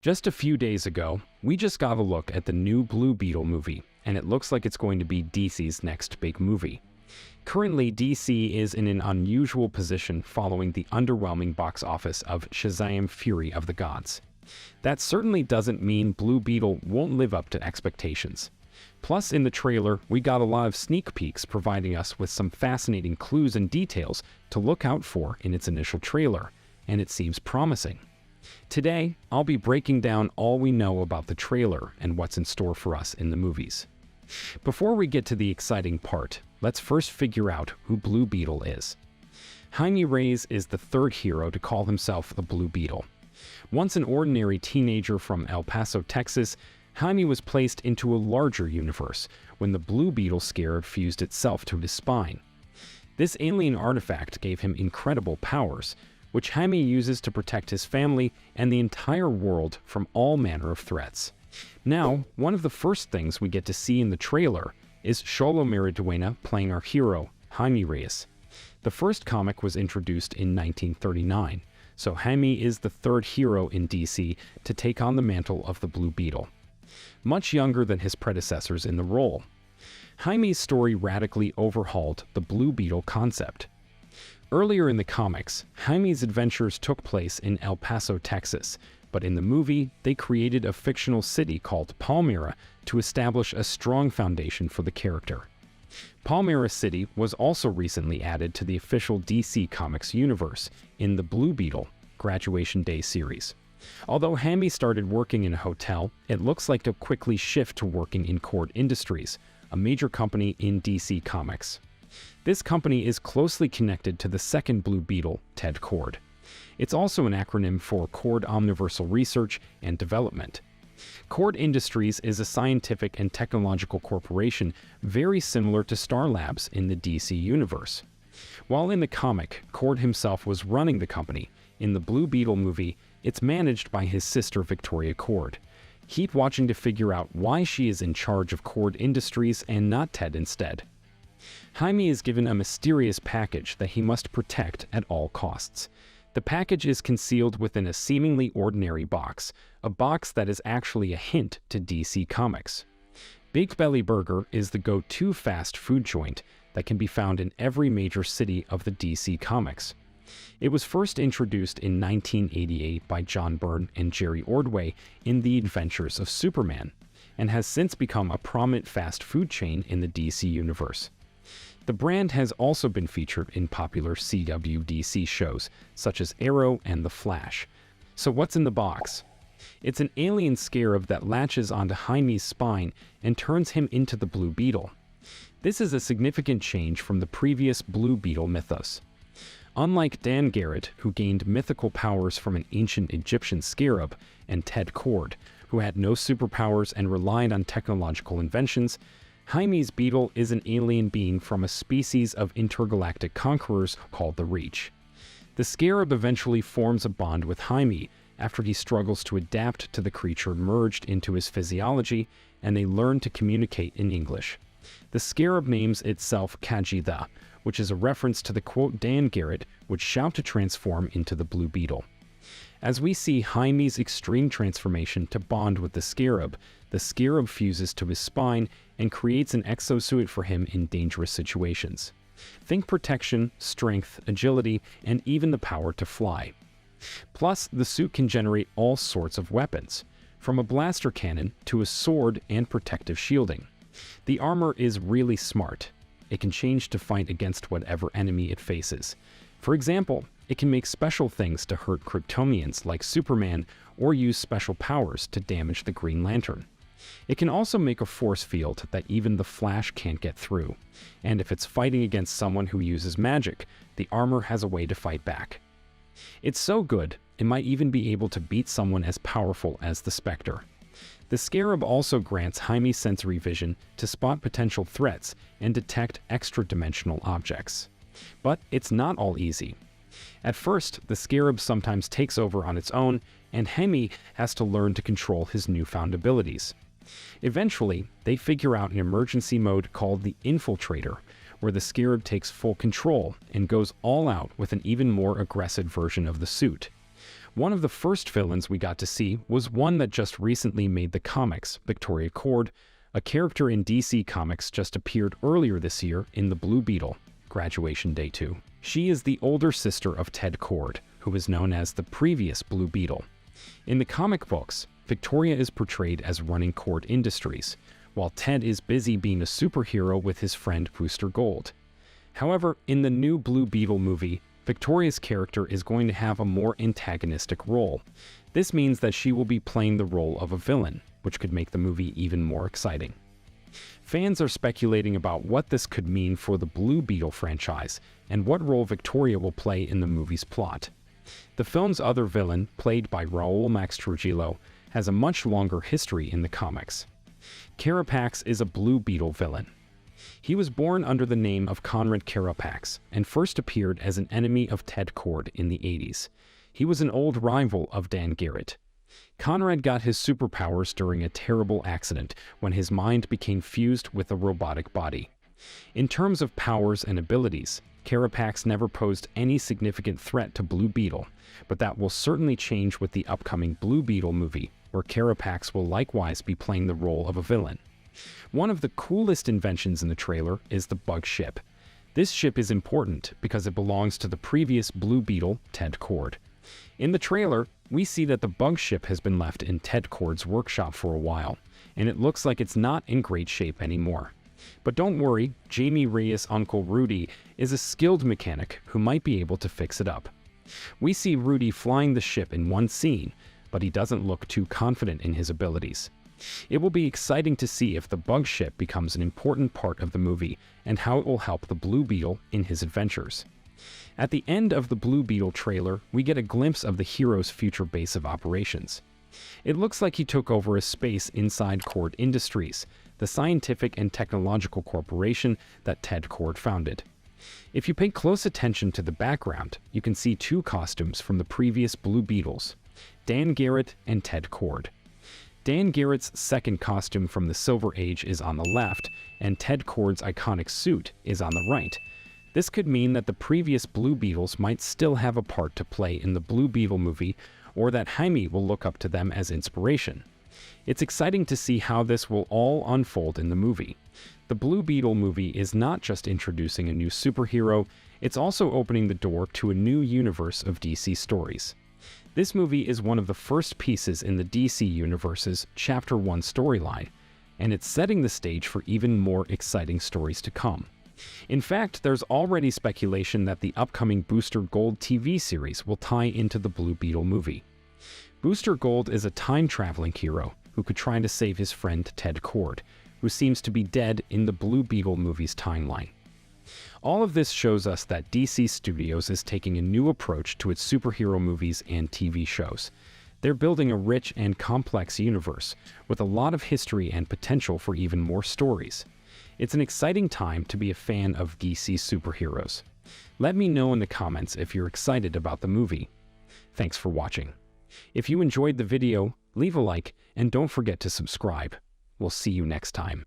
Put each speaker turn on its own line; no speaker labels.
Just a few days ago, we just got a look at the new Blue Beetle movie, and it looks like it's going to be DC's next big movie. Currently, DC is in an unusual position following the underwhelming box office of Shazam! Fury of the Gods. That certainly doesn't mean Blue Beetle won't live up to expectations. Plus, in the trailer, we got a lot of sneak peeks providing us with some fascinating clues and details to look out for in its initial trailer, and it seems promising. Today, I'll be breaking down all we know about the trailer and what's in store for us in the movies. Before we get to the exciting part, let's first figure out who Blue Beetle is. Jaime Reyes is the third hero to call himself the Blue Beetle. Once an ordinary teenager from El Paso, Texas, Jaime was placed into a larger universe when the Blue Beetle scarab fused itself to his spine. This alien artifact gave him incredible powers, which Jaime uses to protect his family and the entire world from all manner of threats. Now, one of the first things we get to see in the trailer is Xolo Maridueña playing our hero, Jaime Reyes. The first comic was introduced in 1939, so Jaime is the third hero in DC to take on the mantle of the Blue Beetle. Much younger than his predecessors in the role, Jaime's story radically overhauled the Blue Beetle concept. Earlier in the comics, Jaime's adventures took place in El Paso, Texas, but in the movie, they created a fictional city called Palmyra to establish a strong foundation for the character. Palmyra City was also recently added to the official DC Comics universe in the Blue Beetle Graduation Day series. Although Jaime started working in a hotel, it looks like he'll quickly shift to working in Cord Industries, a major company in DC Comics. This company is closely connected to the second Blue Beetle, Ted Kord. It's also an acronym for Kord Omniversal Research and Development. Cord Industries is a scientific and technological corporation very similar to Star Labs in the DC universe. While in the comic, Kord himself was running the company, in the Blue Beetle movie, it's managed by his sister Victoria Kord. Keep watching to figure out why she is in charge of Cord Industries and not Ted instead. Jaime is given a mysterious package that he must protect at all costs. The package is concealed within a seemingly ordinary box, a box that is actually a hint to DC Comics. Big Belly Burger is the go-to fast food joint that can be found in every major city of the DC Comics. It was first introduced in 1988 by John Byrne and Jerry Ordway in The Adventures of Superman, and has since become a prominent fast food chain in the DC universe. The brand has also been featured in popular CW/DC shows, such as Arrow and The Flash. So what's in the box? It's an alien scarab that latches onto Jaime's spine and turns him into the Blue Beetle. This is a significant change from the previous Blue Beetle mythos. Unlike Dan Garrett, who gained mythical powers from an ancient Egyptian scarab, and Ted Kord, who had no superpowers and relied on technological inventions, Jaime's beetle is an alien being from a species of intergalactic conquerors called the Reach. The scarab eventually forms a bond with Jaime after he struggles to adapt to the creature merged into his physiology, and they learn to communicate in English. The scarab names itself Kajitha, which is a reference to the quote Dan Garrett would shout to transform into the Blue Beetle. As we see Jaime's extreme transformation to bond with the scarab fuses to his spine and creates an exosuit for him in dangerous situations. Think protection, strength, agility, and even the power to fly. Plus, the suit can generate all sorts of weapons, from a blaster cannon to a sword and protective shielding. The armor is really smart. It can change to fight against whatever enemy it faces. For example, it can make special things to hurt Kryptonians like Superman or use special powers to damage the Green Lantern. It can also make a force field that even the Flash can't get through, and if it's fighting against someone who uses magic, the armor has a way to fight back. It's so good, it might even be able to beat someone as powerful as the Spectre. The scarab also grants Jaime sensory vision to spot potential threats and detect extra-dimensional objects. But it's not all easy. At first, the scarab sometimes takes over on its own, and Jaime has to learn to control his newfound abilities. Eventually, they figure out an emergency mode called the Infiltrator, where the scarab takes full control and goes all out with an even more aggressive version of the suit. One of the first villains we got to see was one that just recently made the comics, Victoria Kord. A character in DC Comics just appeared earlier this year in The Blue Beetle, Graduation Day 2. She is the older sister of Ted Kord, who is known as the previous Blue Beetle. In the comic books, Victoria is portrayed as running Kord Industries, while Ted is busy being a superhero with his friend Booster Gold. However, in the new Blue Beetle movie, Victoria's character is going to have a more antagonistic role. This means that she will be playing the role of a villain, which could make the movie even more exciting. Fans are speculating about what this could mean for the Blue Beetle franchise and what role Victoria will play in the movie's plot. The film's other villain, played by Raul Max Trujillo, has a much longer history in the comics. Carapax is a Blue Beetle villain. He was born under the name of Conrad Carapax and first appeared as an enemy of Ted Kord in the 80s. He was an old rival of Dan Garrett. Conrad got his superpowers during a terrible accident when his mind became fused with a robotic body. In terms of powers and abilities, Carapax never posed any significant threat to Blue Beetle, but that will certainly change with the upcoming Blue Beetle movie, where Carapax will likewise be playing the role of a villain. One of the coolest inventions in the trailer is the bug ship. This ship is important because it belongs to the previous Blue Beetle, Ted Kord. In the trailer, we see that the bug ship has been left in Ted Kord's workshop for a while, and it looks like it's not in great shape anymore. But don't worry, Jamie Reyes' Uncle Rudy is a skilled mechanic who might be able to fix it up. We see Rudy flying the ship in one scene, but he doesn't look too confident in his abilities. It will be exciting to see if the bug ship becomes an important part of the movie and how it will help the Blue Beetle in his adventures. At the end of the Blue Beetle trailer, we get a glimpse of the hero's future base of operations. It looks like he took over a space inside Kord Industries, the scientific and technological corporation that Ted Kord founded. If you pay close attention to the background, you can see two costumes from the previous Blue Beetles, Dan Garrett and Ted Kord. Dan Garrett's second costume from the Silver Age is on the left, and Ted Kord's iconic suit is on the right. This could mean that the previous Blue Beetles might still have a part to play in the Blue Beetle movie, or that Jaime will look up to them as inspiration. It's exciting to see how this will all unfold in the movie. The Blue Beetle movie is not just introducing a new superhero, it's also opening the door to a new universe of DC stories. This movie is one of the first pieces in the DC Universe's Chapter 1 storyline, and it's setting the stage for even more exciting stories to come. In fact, there's already speculation that the upcoming Booster Gold TV series will tie into the Blue Beetle movie. Booster Gold is a time-traveling hero who could try to save his friend Ted Kord, who seems to be dead in the Blue Beetle movie's timeline. All of this shows us that DC Studios is taking a new approach to its superhero movies and TV shows. They're building a rich and complex universe with a lot of history and potential for even more stories. It's an exciting time to be a fan of DC superheroes. Let me know in the comments if you're excited about the movie. Thanks for watching. If you enjoyed the video, leave a like and don't forget to subscribe. We'll see you next time.